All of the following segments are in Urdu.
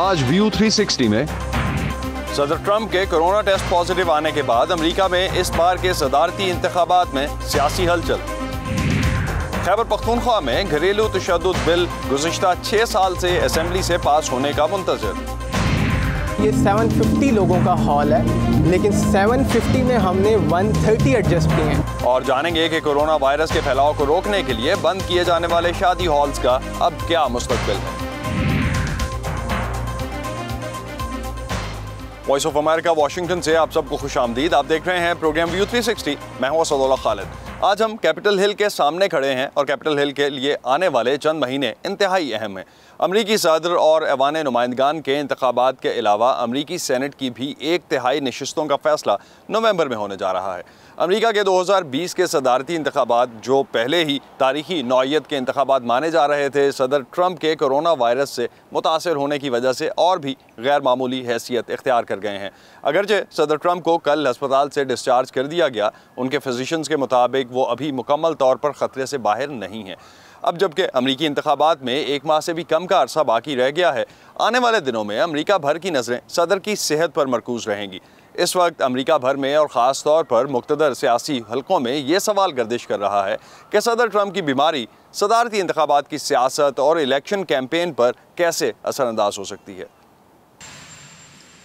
آج ویو 360 میں صدر ٹرمپ کے کورونا ٹیسٹ پازیٹیو آنے کے بعد امریکہ میں اس بار کے صدارتی انتخابات میں سیاسی ہلچل۔ خیبر پختونخوا میں گھریلو تشدد بل گزشتہ 6 سال سے اسمبلی سے پاس ہونے کا منتظر۔ یہ 750 لوگوں کا ہال ہے، لیکن 750 میں ہم نے 130 ایڈجسٹ کیے ہیں۔ اور جانیں گے کہ کورونا وائرس کے پھیلاؤ کو روکنے کے لیے بند کیے جانے والے شادی ہالز کا اب کیا مستقبل ہے۔ وائس آف امریکہ واشنگٹن سے آپ سب کو خوش آمدید۔ آپ دیکھ رہے ہیں پروگرام ویو 360۔ میں ہوں اسد اللہ خالد۔ آج ہم کیپٹل ہل کے سامنے کھڑے ہیں اور کیپٹل ہل کے لیے آنے والے چند مہینے انتہائی اہم ہیں۔ امریکی صدر اور ایوان نمائندگان کے انتخابات کے علاوہ امریکی سینٹ کی بھی 1/3 نشستوں کا فیصلہ نومبر میں ہونے جا رہا ہے۔ امریکہ کے 2020 کے صدارتی انتخابات جو پہلے ہی تاریخی نوعیت کے انتخابات مانے جا رہے تھے، صدر ٹرمپ کے کورونا وائرس سے متاثر ہونے کی وجہ سے اور بھی غیر معمولی حیثیت اختیار کر گئے ہیں۔ اگرچہ صدر ٹرمپ کو کل ہسپتال سے ڈسچارج کر دیا گیا، ان کے فزیشنز کے مطابق وہ ابھی مکمل طور پر خطرے سے باہر نہیں ہیں۔ اب جبکہ امریکی انتخابات میں 1 ماہ سے بھی کم کا عرصہ باقی رہ گیا ہے، آنے والے دنوں میں امریکہ بھر کی نظریں صدر کی صحت پر مرکوز رہیں گی۔ اس وقت امریکہ بھر میں اور خاص طور پر مقتدر سیاسی حلقوں میں یہ سوال گردش کر رہا ہے کہ صدر ٹرمپ کی بیماری صدارتی انتخابات کی سیاست اور الیکشن کیمپین پر کیسے اثر انداز ہو سکتی ہے۔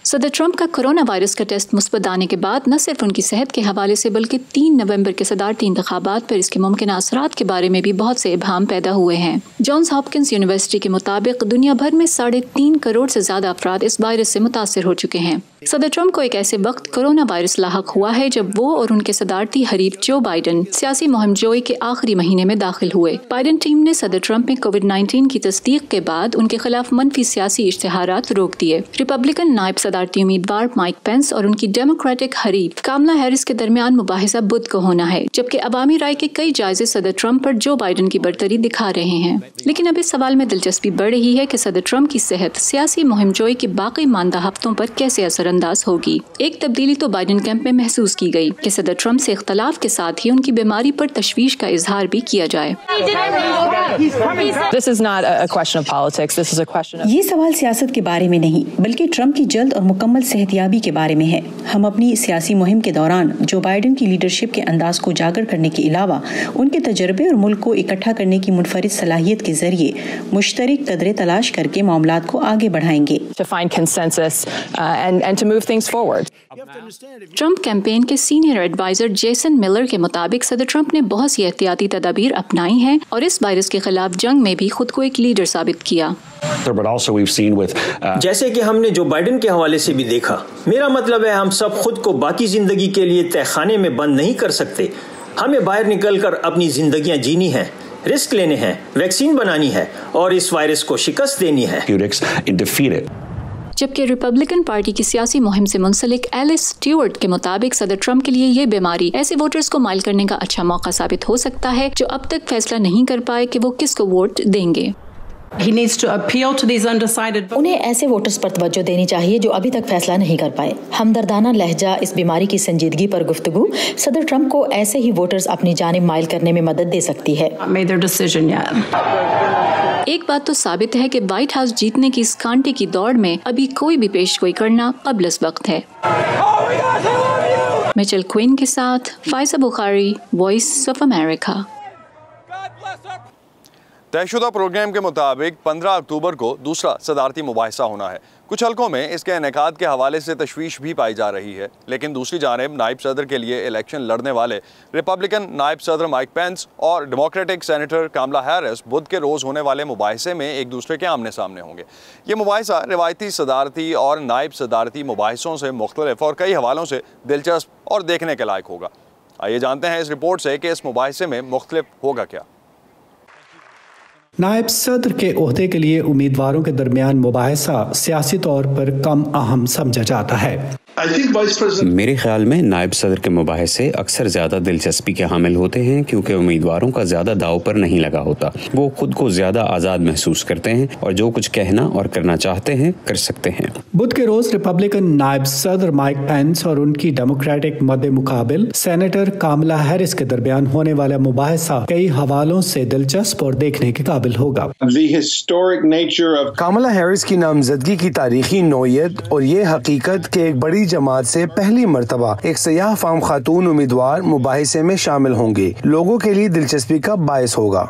صدر ٹرمپ کا کورونا وائرس کا ٹیسٹ مثبت آنے کے بعد نہ صرف ان کی صحت کے حوالے سے بلکہ 3 نومبر کے صدارتی انتخابات پر اس کے ممکنہ اثرات کے بارے میں بھی بہت سے ابہام پیدا ہوئے ہیں۔ جانس ہاپکنس یونیورسٹی کے مطابق دنیا بھر میں 3.5 کروڑ سے زیادہ افراد اس وائرس سے متاثر ہو چکے ہیں۔ صدر ٹرمپ کو ایک ایسے وقت کورونا وائرس لاحق ہوا ہے جب وہ اور ان کے صدارتی حریف جو بائیڈن سیاسی مہم جوئی کے آخری مہینے میں داخل ہوئے۔ بائیڈن ٹیم نے صدر ٹرمپ میں کووڈ-19 کی تصدیق کے بعد ان کے خلاف منفی سیاسی اشتہارات روک دیے۔ ریپبلکن نائب صدارتی امیدوار مائک پینس اور ان کی ڈیموکریٹک حریف کاملا ہیرس کے درمیان مباحثہ بدھ کو ہونا ہے، جبکہ عوامی رائے کے کئی جائزے صدر ٹرمپ پر جو بائیڈن کی برتری دکھا رہے ہیں۔ لیکن اب اس سوال میں دلچسپی بڑھ رہی ہے کہ صدر ٹرمپ کی صحت سیاسی مہم جوئی کے باقی ماندہ ہفتوں پر کیسے اثر انداز ہوگی۔ ایک تبدیلی تو بائیڈن کیمپ میں محسوس کی گئی کہ صدر ٹرمپ سے اختلاف کے ساتھ ہی ان کی بیماری پر تشویش کا اظہار بھی کیا جائے۔ یہ سوال سیاست کے بارے میں نہیں بلکہ ٹرمپ کی جلد اور مکمل صحتیابی کے بارے میں ہے۔ ہم اپنی سیاسی مہم کے دوران جو بائیڈن کی لیڈرشپ کے انداز کو اجاگر کرنے کے علاوہ ان کے تجربے اور ملک کو اکٹھا کرنے کی منفرد صلاحیت کے ذریعے مشترک قدرے تلاش کر کے معاملات کو آگے بڑھائیں گے۔ ٹرمپ کیمپین کے سینئر ایڈوائزر جیسن ملر کے مطابق صدر ٹرمپ نے بہت سی احتیاطی تدابیر اپنائی ہیں اور اس وائرس کے خلاف جنگ میں بھی خود کو ایک لیڈر ثابت کیا۔ جیسے کہ ہم نے جو بائیڈن کے حوالے سے بھی دیکھا، میرا مطلب ہے ہم سب خود کو باقی زندگی کے لیے تہہ خانے میں بند نہیں کر سکتے۔ ہمیں باہر نکل کر اپنی زندگیاں جینی ہیں، رسک لینے ہیں، ویکسین بنانی ہے اور اس وائرس کو شکست دینی ہے۔ جبکہ ریپبلکن پارٹی کی سیاسی مہم سے منسلک ایلس اسٹیورٹ کے مطابق صدر ٹرمپ کے لیے یہ بیماری ایسے ووٹرز کو مائل کرنے کا اچھا موقع ثابت ہو سکتا ہے جو اب تک فیصلہ نہیں کر پائے کہ وہ کس کو ووٹ دیں گے۔ انہیں ایسے ووٹرز پر توجہ دینی چاہیے جو ابھی تک فیصلہ نہیں کر پائے۔ ہمدردانہ لہجہ اس بیماری کی سنجیدگی پر گفتگو صدر ٹرمپ کو ایسے ہی ووٹرز اپنی جانب مائل کرنے میں مدد دے سکتی ہے۔ ایک بات تو ثابت ہے کہ وائٹ ہاؤس جیتنے کی اس کانٹے کی دوڑ میں ابھی کوئی بھی پیش گوئی کرنا قبل از وقت ہے۔ میچل کوئن کے ساتھ فائزہ بخاری، وائس آف امریکہ۔ طے شدہ پروگرام کے مطابق 15 اکتوبر کو دوسرا صدارتی مباحثہ ہونا ہے۔ کچھ حلقوں میں اس کے انعقاد کے حوالے سے تشویش بھی پائی جا رہی ہے، لیکن دوسری جانب نائب صدر کے لیے الیکشن لڑنے والے ریپبلکن نائب صدر مائک پینس اور ڈیموکریٹک سینیٹر کاملا ہیرس بدھ کے روز ہونے والے مباحثے میں ایک دوسرے کے آمنے سامنے ہوں گے۔ یہ مباحثہ روایتی صدارتی اور نائب صدارتی مباحثوں سے مختلف اور کئی حوالوں سے دلچسپ اور دیکھنے کے لائق ہوگا۔ آئیے جانتے ہیں اس رپورٹ سے کہ اس مباحثے میں مختلف ہوگا کیا۔ نائب صدر کے عہدے کے لیے امیدواروں کے درمیان مباحثہ سیاسی طور پر کم اہم سمجھا جاتا ہے۔ میرے خیال میں نائب صدر کے مباحثے اکثر زیادہ دلچسپی کے حامل ہوتے ہیں کیونکہ امیدواروں کا زیادہ داؤ پر نہیں لگا ہوتا. وہ خود کو زیادہ آزاد محسوس کرتے ہیں اور جو کچھ کہنا اور کرنا چاہتے ہیں کر سکتے ہیں. بدھ کے روز ریپبلکن نائب صدر مائک پینس اور ان کی ڈیموکریٹک مد مقابل سینیٹر کاملا ہیرس کے درمیان ہونے والا مباحثہ کئی حوالوں سے دلچسپ اور دیکھنے کے قابل ہوگا. کاملا ہیرس کی نامزدگی کی تاریخی نوعیت اور یہ حقیقت کہ ایک بڑی جماعت سے پہلی مرتبہ ایک سیاہ فام خاتون امیدوار مباحثے میں شامل ہوں گے لوگوں کے لیے دلچسپی کا باعث ہوگا.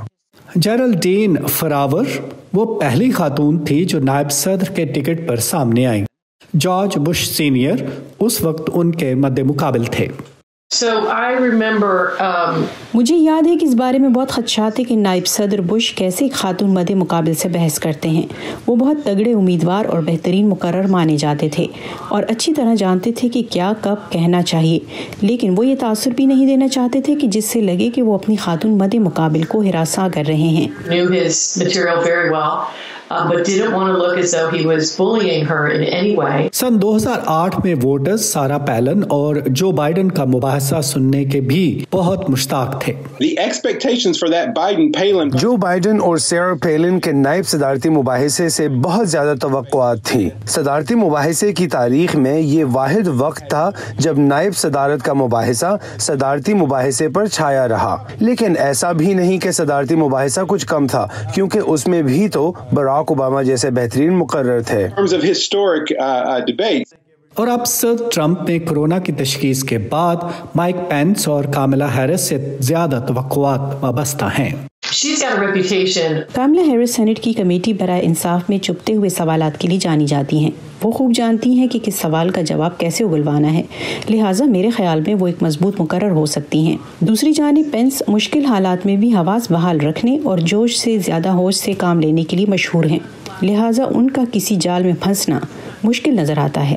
جیرلڈین فراور وہ پہلی خاتون تھی جو نائب صدر کے ٹکٹ پر سامنے آئیں. جارج بش سینئر اس وقت ان کے مد مقابل تھے. مجھے یاد ہے کہ اس بارے میں بہت خدشات ہے کہ نائب صدر بش کیسے خاتون مد مقابل سے بحث کرتے ہیں. وہ بہت تگڑے امیدوار اور بہترین مقرر مانے جاتے تھے اور اچھی طرح جانتے تھے کہ کیا کب کہنا چاہیے، لیکن وہ یہ تاثر بھی نہیں دینا چاہتے تھے کہ جس سے لگے کہ وہ اپنی خاتون مد مقابل کو ہراساں کر رہے ہیں. سن 2008 میں ووٹرز سارا پیلن اور جو بائیڈن کا مباحثہ سننے کے بھی بہت مشتاق تھے. جو بائیڈن اور سیرا پیلن کے نائب صدارتی مباحثے سے بہت زیادہ توقعات تھیں. صدارتی مباحثے کی تاریخ میں یہ واحد وقت تھا جب نائب صدارت کا مباحثہ صدارتی مباحثے پر چھایا رہا، لیکن ایسا بھی نہیں کہ صدارتی مباحثہ کچھ کم تھا کیونکہ اس میں بھی تو براک اوباما جیسے بہترین مقرر تھے. اور اب صدر ٹرمپ میں کورونا کی تشخیص کے بعد مائک پینس اور کاملا ہیرس سے زیادہ توقعات وابستہ ہیں. کاملا ہیرس سینٹ کی کمیٹی برائے انصاف میں چپتے ہوئے سوالات کے لیے جانی جاتی ہیں. وہ خوب جانتی ہیں کہ کس سوال کا جواب کیسے اگلوانا ہے، لہٰذا میرے خیال میں وہ ایک مضبوط مقرر ہو سکتی ہیں. دوسری جانب پینس مشکل حالات میں بھی حواس بحال رکھنے اور جوش سے زیادہ ہوش سے کام لینے کے لیے مشہور ہیں، لہٰذا ان کا کسی جال میں پھنسنا مشکل نظر آتا ہے.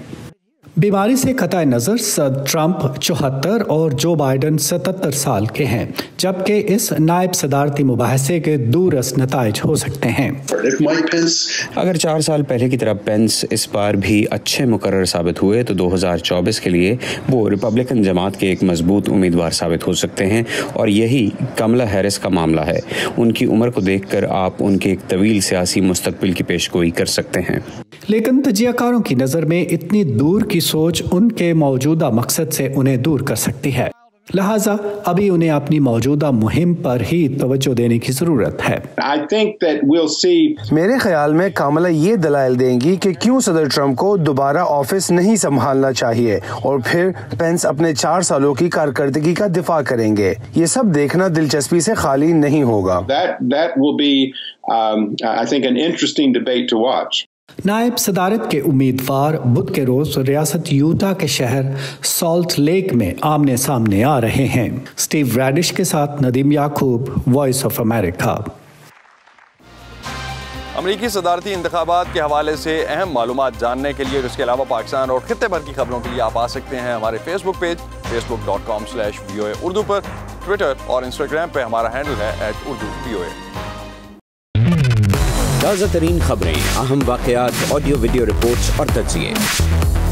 بیماری سے قطع نظر صدر ٹرمپ 74 اور جو بائیڈن 77 سال کے ہیں، جبکہ اس نائب صدارتی مباحثے کے دورس نتائج ہو سکتے ہیں. اگر 4 سال پہلے کی طرح پینس اس بار بھی اچھے مقرر ثابت ہوئے تو 2024 کے لیے وہ ریپبلکن جماعت کے ایک مضبوط امیدوار ثابت ہو سکتے ہیں، اور یہی کاملا ہیرس کا معاملہ ہے. ان کی عمر کو دیکھ کر آپ ان کے ایک طویل سیاسی مستقبل کی پیشگوئی کر سکتے ہیں. لیکن تجزیہ کاروں کی نظر میں اتنی دور کی سوچ ان کے موجودہ مقصد سے انہیں دور کر سکتی ہے، لہٰذا ابھی انہیں اپنی موجودہ مہم پر ہی توجہ دینے کی ضرورت ہے. میرے خیال میں کاملا یہ دلائل دیں گی کہ کیوں صدر ٹرمپ کو دوبارہ آفس نہیں سنبھالنا چاہیے، اور پھر پینس اپنے 4 سالوں کی کارکردگی کا دفاع کریں گے. یہ سب دیکھنا دلچسپی سے خالی نہیں ہوگا. نائب صدارت کے امیدوار بدھ کے روز ریاست یوٹا کے شہر سالٹ لیک میں آمنے سامنے آ رہے ہیں. سٹیو ریڈش کے ساتھ ندیم یعقوب، وائس آف امریکہ. امریکی صدارتی انتخابات کے حوالے سے اہم معلومات جاننے کے لیے اور اس کے علاوہ پاکستان اور خطے بھر کی خبروں کے لیے آپ آ سکتے ہیں ہمارے فیس بک پیج facebook.com/VOA اردو پر. ٹویٹر اور انسٹاگرام پہ ہمارا ہینڈل ہے @urduvoa. تازہ ترین خبریں، اہم واقعات، آڈیو ویڈیو رپورٹس اور تجزیے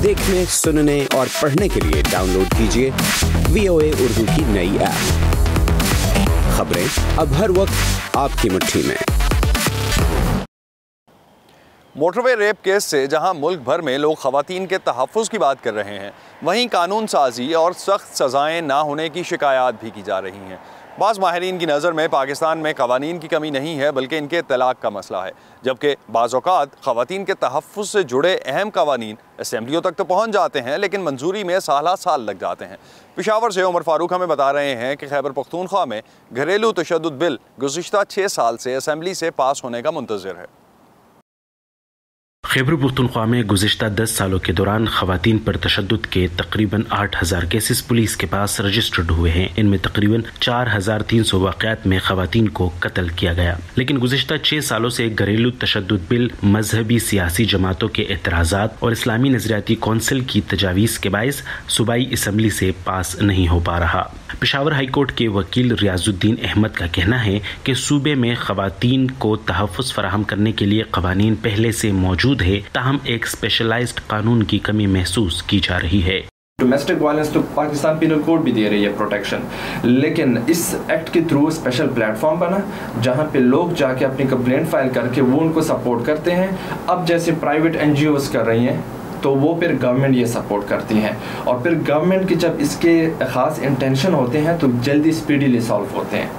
دیکھنے، سننے اور پڑھنے کے لیے ڈاؤن لوڈ کیجیے VOA اردو کی نئی ایپ. خبریں اب ہر وقت آپ کی مٹھی میں. موٹر وے ریپ کیس سے جہاں ملک بھر میں لوگ خواتین کے تحفظ کی بات کر رہے ہیں، وہیں قانون سازی اور سخت سزائیں نہ ہونے کی شکایات بھی کی جا رہی ہیں. بعض ماہرین کی نظر میں پاکستان میں قوانین کی کمی نہیں ہے بلکہ ان کے اطلاق کا مسئلہ ہے، جبکہ بعض اوقات خواتین کے تحفظ سے جڑے اہم قوانین اسمبلیوں تک تو پہنچ جاتے ہیں لیکن منظوری میں سال لگ جاتے ہیں. پشاور سے عمر فاروق ہمیں بتا رہے ہیں کہ خیبر پختونخوا میں گھریلو تشدد بل گزشتہ 6 سال سے اسمبلی سے پاس ہونے کا منتظر ہے. خیبر پختونخوا میں گزشتہ 10 سالوں کے دوران خواتین پر تشدد کے تقریباً 8000 کیسز پولیس کے پاس رجسٹرڈ ہوئے ہیں. ان میں تقریباً 4300 واقعات میں خواتین کو قتل کیا گیا. لیکن گزشتہ 6 سالوں سے گھریلو تشدد بل مذہبی سیاسی جماعتوں کے اعتراضات اور اسلامی نظریاتی کونسل کی تجاویز کے باعث صوبائی اسمبلی سے پاس نہیں ہو پا رہا. پشاور ہائی کورٹ کے وکیل ریاض الدین احمد کا کہنا ہے کہ صوبے میں خواتین کو تحفظ فراہم کرنے کے لیے قوانین پہلے سے موجود موجود ہے، تاہم ایک اسپیشلائزڈ قانون کی کمی محسوس کی جا رہی ہے۔ ڈومیسٹک وائلنس تو پاکستان پینل کوڈ بھی دے رہی ہے پروٹیکشن، لیکن اس ایکٹ کے تھرو اسپیشل پلیٹ فارم بنا جہاں پہ لوگ جا کے اپنی کمپلینٹ فائل کر کے وہ ان کو سپورٹ کرتے ہیں۔ اب جیسے پرائیویٹ NGOs کر رہی ہیں تو وہ پھر گورنمنٹ یہ سپورٹ کرتی ہیں، اور پھر گورنمنٹ کی جب اس کے خاص انٹینشن ہوتے ہیں تو جلدی اسپیڈیلی سالو ہوتے ہیں۔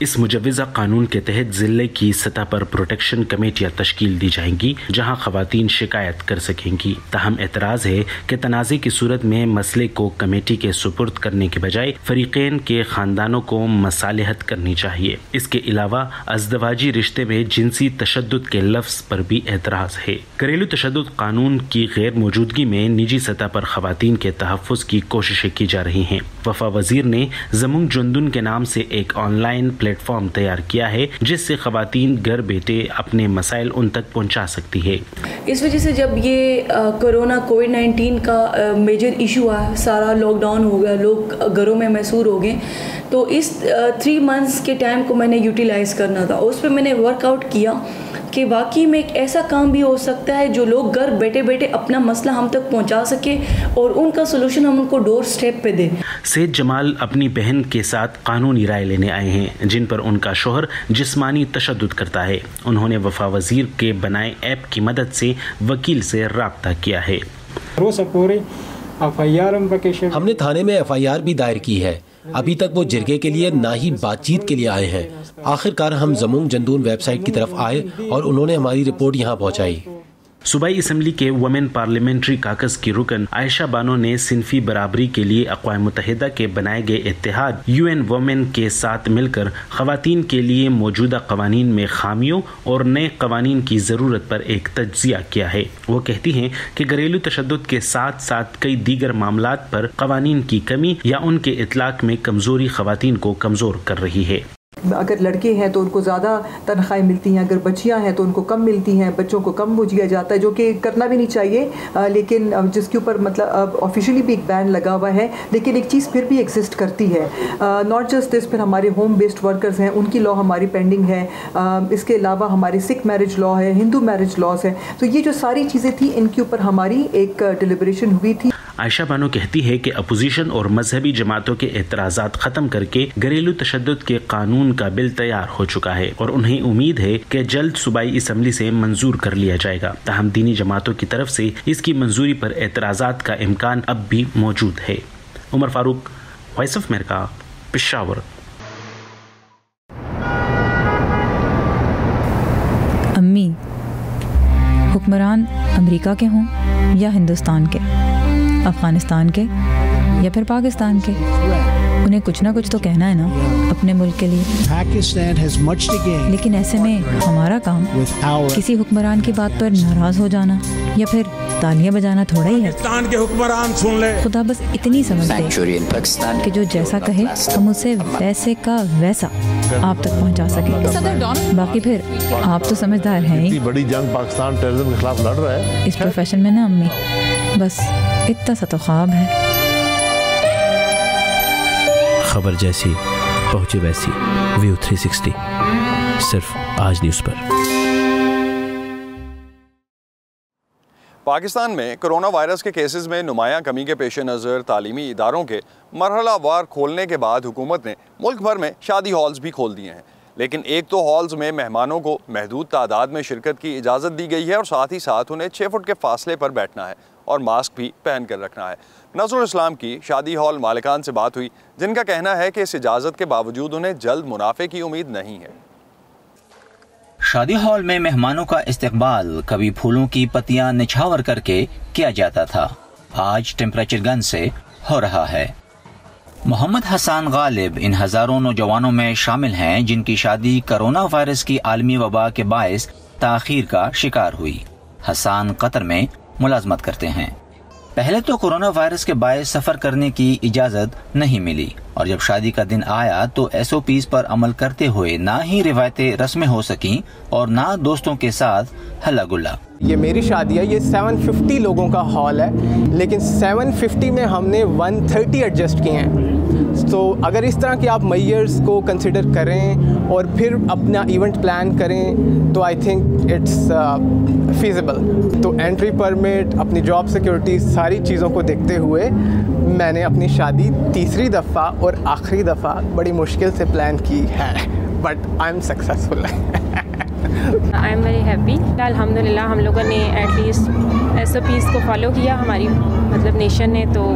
اس مجوزہ قانون کے تحت ضلع کی سطح پر پروٹیکشن کمیٹیاں تشکیل دی جائیں گی جہاں خواتین شکایت کر سکیں گی، تاہم اعتراض ہے کہ تنازع کی صورت میں مسئلے کو کمیٹی کے سپرد کرنے کے بجائے فریقین کے خاندانوں کو مصالحت کرنی چاہیے۔ اس کے علاوہ ازدواجی رشتے میں جنسی تشدد کے لفظ پر بھی اعتراض ہے۔ گھریلو تشدد قانون کی غیر موجودگی میں نجی سطح پر خواتین کے تحفظ کی کوششیں کی جا رہی ہیں۔ وفا وزیر نے زمونگ جندن کے نام سے ایک آن لائن پلیٹ فارم تیار کیا ہے جس سے خواتین گھر بیٹھے اپنے مسائل ان تک پہنچا سکتی ہے۔ اس وجہ سے جب یہ کورونا کووڈ-19 کا میجر ایشو آیا، سارا لاک ڈاؤن ہو گیا، لوگ گھروں میں محصور ہو گئے، تو اس 3 months کے ٹائم کو میں نے یوٹیلائز کرنا تھا۔ اس پہ میں نے ورک آؤٹ کیا کہ واقعی میں ایک ایسا کام بھی ہو سکتا ہے جو لوگ گھر بیٹھے بیٹھے اپنا مسئلہ ہم تک پہنچا سکے اور ان کا سولوشن ہم ان کو ڈور سٹیپ پہ دیں۔ سید جمال اپنی بہن کے ساتھ قانونی رائے لینے آئے ہیں جن پر ان کا شوہر جسمانی تشدد کرتا ہے۔ انہوں نے وفا وزیر کے بنائے ایپ کی مدد سے وکیل سے رابطہ کیا ہے۔ ہم نے تھانے میں FIR بھی دائر کی ہے، ابھی تک وہ جرگے کے لیے نہ ہی بات چیت کے لیے آئے ہیں۔ آخر کار ہم زمونگ جندون ویب سائٹ کی طرف آئے اور انہوں نے ہماری رپورٹ یہاں پہنچائی۔ صوبائی اسمبلی کے وومن پارلیمنٹری کاکس کی رکن عائشہ بانو نے صنفی برابری کے لیے اقوام متحدہ کے بنائے گئے اتحاد UN وومن کے ساتھ مل کر خواتین کے لیے موجودہ قوانین میں خامیوں اور نئے قوانین کی ضرورت پر ایک تجزیہ کیا ہے۔ وہ کہتی ہیں کہ گھریلو تشدد کے ساتھ ساتھ کئی دیگر معاملات پر قوانین کی کمی یا ان کے اطلاق میں کمزوری خواتین کو کمزور کر رہی ہے۔ اگر لڑکے ہیں تو ان کو زیادہ تنخواہیں ملتی ہیں، اگر بچیاں ہیں تو ان کو کم ملتی ہیں، بچوں کو کم بوجھا جاتا ہے، جو کہ کرنا بھی نہیں چاہیے، لیکن جس کے اوپر مطلب آفیشلی بھی ایک بین لگا ہوا ہے، لیکن ایک چیز پھر بھی ایگزسٹ کرتی ہے۔ ناٹ جسٹ دس، پھر ہمارے ہوم بیسڈ ورکرز ہیں، ان کی لا ہماری پینڈنگ ہے۔ اس کے علاوہ ہماری سکھ میرج لا ہے، ہندو میرج لاز ہے، تو یہ جو ساری چیزیں تھیں ان کے اوپر ہماری ایک ڈیلیبریشن ہوئی تھی۔ عائشہ بانو کہتی ہے کہ اپوزیشن اور مذہبی جماعتوں کے اعتراضات ختم کر کے گھریلو تشدد کے قانون کا بل تیار ہو چکا ہے اور انہیں امید ہے کہ جلد صوبائی اسمبلی سے منظور کر لیا جائے گا، تاہم دینی جماعتوں کی طرف سے اس کی منظوری پر اعتراضات کا امکان اب بھی موجود ہے۔ عمر فاروق، وائس آف امریکہ، پشاور۔ امی، حکمران امریکہ کے ہوں یا ہندوستان کے، افغانستان کے یا پھر پاکستان کے، انہیں کچھ نہ کچھ تو کہنا ہے نا اپنے ملک کے لیے۔ لیکن ایسے میں ہمارا کام کسی حکمران کی بات پر ناراض ہو جانا یا پھر تالیاں بجانا تھوڑا ہی ہے۔ کے حکمران سن لے، خدا بس اتنی سمجھ دے کہ جو جیسا کہے ہم اسے ویسے کا ویسا آپ تک پہنچا سکیں۔ باقی پھر آپ تو سمجھدار ہیں ہی، بڑی جنگ پاکستان ٹیررزم کے خلاف لڑ رہا ہے اس پروفیشن میں نا امی، بس اتنا سا تو خواب ہے۔ خبر جیسی پہنچے ویسی، ویو 360 صرف آج نیوز پر۔ پاکستان میں کرونا وائرس کے کیسز میں نمایاں کمی کے پیش نظر تعلیمی اداروں کے مرحلہ وار کھولنے کے بعد حکومت نے ملک بھر میں شادی ہالز بھی کھول دیے ہیں، لیکن ایک تو ہالز میں مہمانوں کو محدود تعداد میں شرکت کی اجازت دی گئی ہے اور ساتھ ہی ساتھ انہیں 6 فٹ کے فاصلے پر بیٹھنا ہے اور ماسک بھی پہن کر رکھنا ہے۔ نظر الاسلام کی شادی ہال مالکان سے بات ہوئی جن کا کہنا ہے کہ اس اجازت کے باوجود انہیں جلد منافع کی امید نہیں ہے۔ شادی ہال میں مہمانوں کا استقبال کبھی پھولوں کی پتیاں نچھاور کر کے کیا جاتا تھا، آج ٹیمپریچر گن سے ہو رہا ہے۔ محمد حسان غالب ان ہزاروں نوجوانوں میں شامل ہیں جن کی شادی کرونا وائرس کی عالمی وبا کے باعث تاخیر کا شکار ہوئی۔ حسان قطر میں ملازمت کرتے ہیں۔ پہلے تو کرونا وائرس کے باعث سفر کرنے کی اجازت نہیں ملی اور جب شادی کا دن آیا تو SOPs پر عمل کرتے ہوئے نہ ہی روایتیں رسمیں ہو سکیں اور نہ دوستوں کے ساتھ ہلا گلا۔ یہ میری شادی ہے، یہ 750 لوگوں کا ہال ہے، لیکن 750 میں ہم نے 130 ایڈجسٹ کیے ہیں۔ تو اگر اس طرح کے آپ میئرز کو کنسیڈر کریں اور پھر اپنا ایونٹ پلان کریں تو آئی تھنک اٹس فیزیبل. تو انٹری پرمٹ، اپنی جاب سیکورٹی، ساری چیزوں کو دیکھتے ہوئے میں نے اپنی شادی تیسری دفعہ اور آخری دفعہ بڑی مشکل سے پلان کی ہے، but I am successful. I am very happy. الحمد للہ ہم لوگوں نے ایٹ لیسٹ SOPs کو فالو کیا ہماری نیشن نے. تو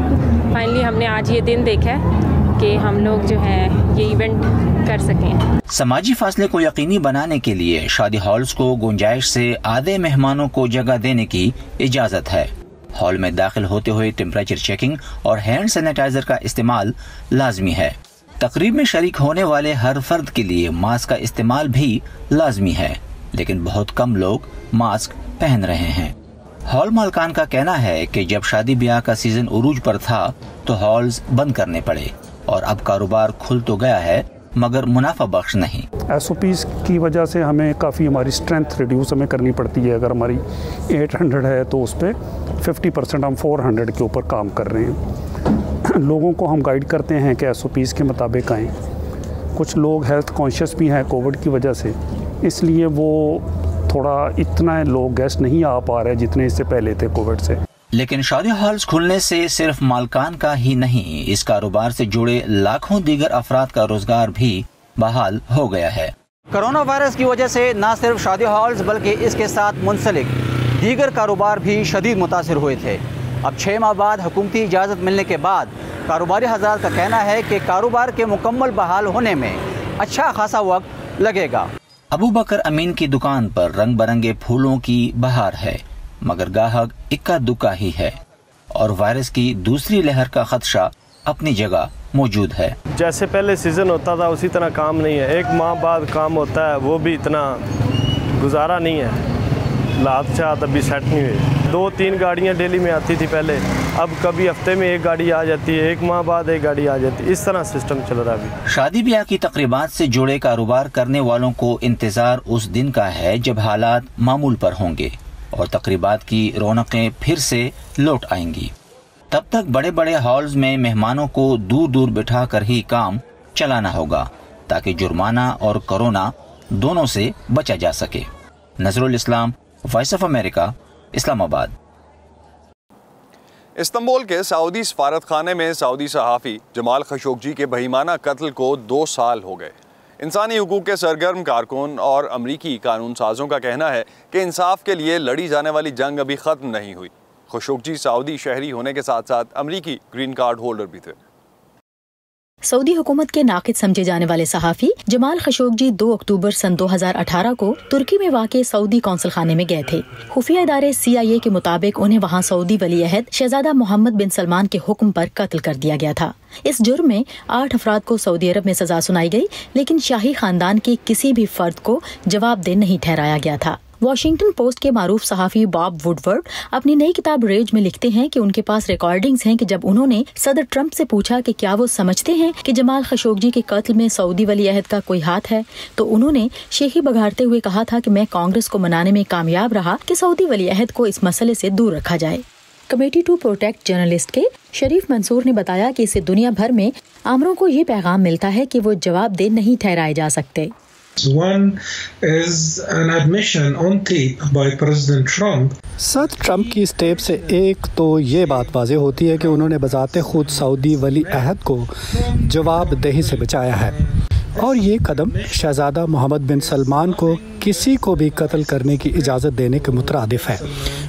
فائنلی ہم نے آج یہ دن دیکھا ہے کہ ہم لوگ جو ہے یہ ایونٹ کر سکیں. سماجی فاصلے کو یقینی بنانے کے لیے شادی ہالز کو گنجائش سے آدھے مہمانوں کو جگہ دینے کی اجازت ہے. ہال میں داخل ہوتے ہوئے ٹیمپریچر چیکنگ اور ہینڈ سینیٹائزر کا استعمال لازمی ہے. تقریب میں شریک ہونے والے ہر فرد کے لیے ماسک کا استعمال بھی لازمی ہے، لیکن بہت کم لوگ ماسک پہن رہے ہیں. ہال مالکان کا کہنا ہے کہ جب شادی بیاہ کا سیزن عروج پر تھا تو ہالز بند کرنے پڑے اور اب کاروبار کھل تو گیا ہے مگر منافع بخش نہیں. SOPs کی وجہ سے ہمیں کافی ہماری اسٹرینتھ ریڈیوس ہمیں کرنی پڑتی ہے. اگر ہماری 800 ہے تو اس پہ 50% ہم 400 کے اوپر کام کر رہے ہیں. لوگوں کو ہم گائیڈ کرتے ہیں کہ SOPs کے مطابق آئیں. کچھ لوگ ہیلتھ کانشیس بھی ہیں کووڈ کی وجہ سے، اس لیے وہ تھوڑا اتنا لوگ گیسٹ نہیں آ پا رہے جتنے اس سے پہلے تھے کووڈ سے. لیکن شادی ہالز کھلنے سے صرف مالکان کا ہی نہیں، اس کاروبار سے جڑے لاکھوں دیگر افراد کا روزگار بھی بحال ہو گیا ہے. کرونا وائرس کی وجہ سے نہ صرف شادی ہالز بلکہ اس کے ساتھ منسلک دیگر کاروبار بھی شدید متاثر ہوئے تھے. اب 6 ماہ بعد حکومتی اجازت ملنے کے بعد کاروباری حضرات کا کہنا ہے کہ کاروبار کے مکمل بحال ہونے میں اچھا خاصا وقت لگے گا. ابو بکر امین کی دکان پر رنگ برنگے پھولوں کی بہار ہے، مگر گاہک اکا دکا ہی ہے اور وائرس کی دوسری لہر کا خدشہ اپنی جگہ موجود ہے. جیسے پہلے سیزن ہوتا تھا اسی طرح کام نہیں ہے. 1 ماہ بعد کام ہوتا ہے، وہ بھی اتنا گزارا نہیں ہے. لات چاہت ابھی سیٹ نہیں ہوئی. 2-3 گاڑیاں ڈیلی میں آتی تھی پہلے، اب کبھی ہفتے میں 1 گاڑی آ جاتی ہے، 1 ماہ بعد 1 گاڑی آ جاتی ہے. اس طرح سسٹم چل رہا ہے ابھی. شادی بیاہ کی تقریبات سے جڑے کاروبار کرنے والوں کو انتظار اس دن کا ہے جب حالات معمول پر ہوں گے اور تقریبات کی رونقیں پھر سے لوٹ آئیں گی. تب تک بڑے بڑے ہالز میں مہمانوں کو دور دور بٹھا کر ہی کام چلانا ہوگا تاکہ جرمانہ اور کورونا دونوں سے بچا جا سکے. نظر الاسلام، وائس آف امریکہ، اسلام آباد. استنبول کے سعودی سفارت خانے میں سعودی صحافی جمال خشوگی کے بہیمانہ قتل کو 2 سال ہو گئے. انسانی حقوق کے سرگرم کارکن اور امریکی قانون سازوں کا کہنا ہے کہ انصاف کے لیے لڑی جانے والی جنگ ابھی ختم نہیں ہوئی. خشوگی سعودی شہری ہونے کے ساتھ ساتھ امریکی گرین کارڈ ہولڈر بھی تھے. سعودی حکومت کے ناقد سمجھے جانے والے صحافی جمال خشوگی 2 اکتوبر سن 2018 کو ترکی میں واقع سعودی قونصل خانے میں گئے تھے. خفیہ ادارے CIA کے مطابق انہیں وہاں سعودی ولی عہد شہزادہ محمد بن سلمان کے حکم پر قتل کر دیا گیا تھا. اس جرم میں 8 افراد کو سعودی عرب میں سزا سنائی گئی، لیکن شاہی خاندان کے کسی بھی فرد کو جواب دہ نہیں ٹھہرایا گیا تھا. واشنگٹن پوسٹ کے معروف صحافی باب وڈورڈ اپنی نئی کتاب ریج میں لکھتے ہیں کہ ان کے پاس ریکارڈنگز ہیں کہ جب انہوں نے صدر ٹرمپ سے پوچھا کہ کیا وہ سمجھتے ہیں کہ جمال خشوگی کے قتل میں سعودی ولی عہد کا کوئی ہاتھ ہے، تو انہوں نے شیخی بگاڑتے ہوئے کہا تھا کہ میں کانگریس کو منانے میں کامیاب رہا کہ سعودی ولی عہد کو اس مسئلے سے دور رکھا جائے. کمیٹی ٹو پروٹیکٹ جرنلسٹ کے شریف منصور نے بتایا کہ اس سے دنیا بھر میں آمروں کو یہ پیغام ملتا ہے کہ وہ جواب دہ نہیں ٹھہرائے جا سکتے. One is an admission on tape by President Trump. صدر ٹرمپ کی اسٹیپ سے ایک تو یہ بات واضح ہوتی ہے کہ انہوں نے بذات خود سعودی ولی عہد کو جواب دہی سے بچایا ہے، اور یہ قدم شہزادہ محمد بن سلمان کو کسی کو بھی قتل کرنے کی اجازت دینے کے مترادف ہے،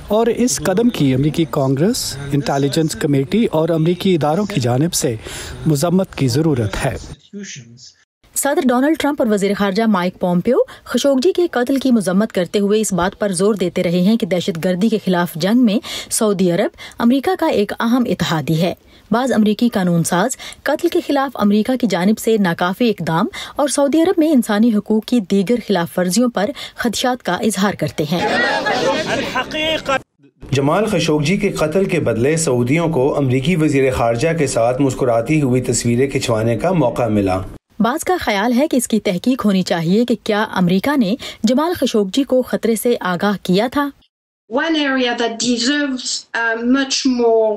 اور اس قدم کی امریکی کانگریس، انٹیلیجنس کمیٹی اور امریکی اداروں کی جانب سے مذمت کی ضرورت ہے. صدر ڈونلڈ ٹرمپ اور وزیر خارجہ مائک پومپیو خشوگی کے قتل کی مذمت کرتے ہوئے اس بات پر زور دیتے رہے ہیں کہ دہشت گردی کے خلاف جنگ میں سعودی عرب امریکہ کا ایک اہم اتحادی ہے. بعض امریکی قانون ساز قتل کے خلاف امریکہ کی جانب سے ناکافی اقدام اور سعودی عرب میں انسانی حقوق کی دیگر خلاف ورزیوں پر خدشات کا اظہار کرتے ہیں. جمال خشوگی کے قتل کے بدلے سعودیوں کو امریکی وزیر خارجہ کے ساتھ مسکراتی ہوئی تصویریں کھنچوانے کا موقع ملا. بعض کا خیال ہے کہ اس کی تحقیق ہونی چاہیے کہ کیا امریکہ نے جمال خشوگی کو خطرے سے آگاہ کیا تھا. One area that deserves much more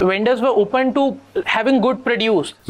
Vendors were open to having good produce.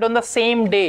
On the same day.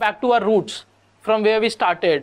Back to our roots, from where we started.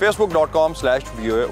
facebook.com/VOA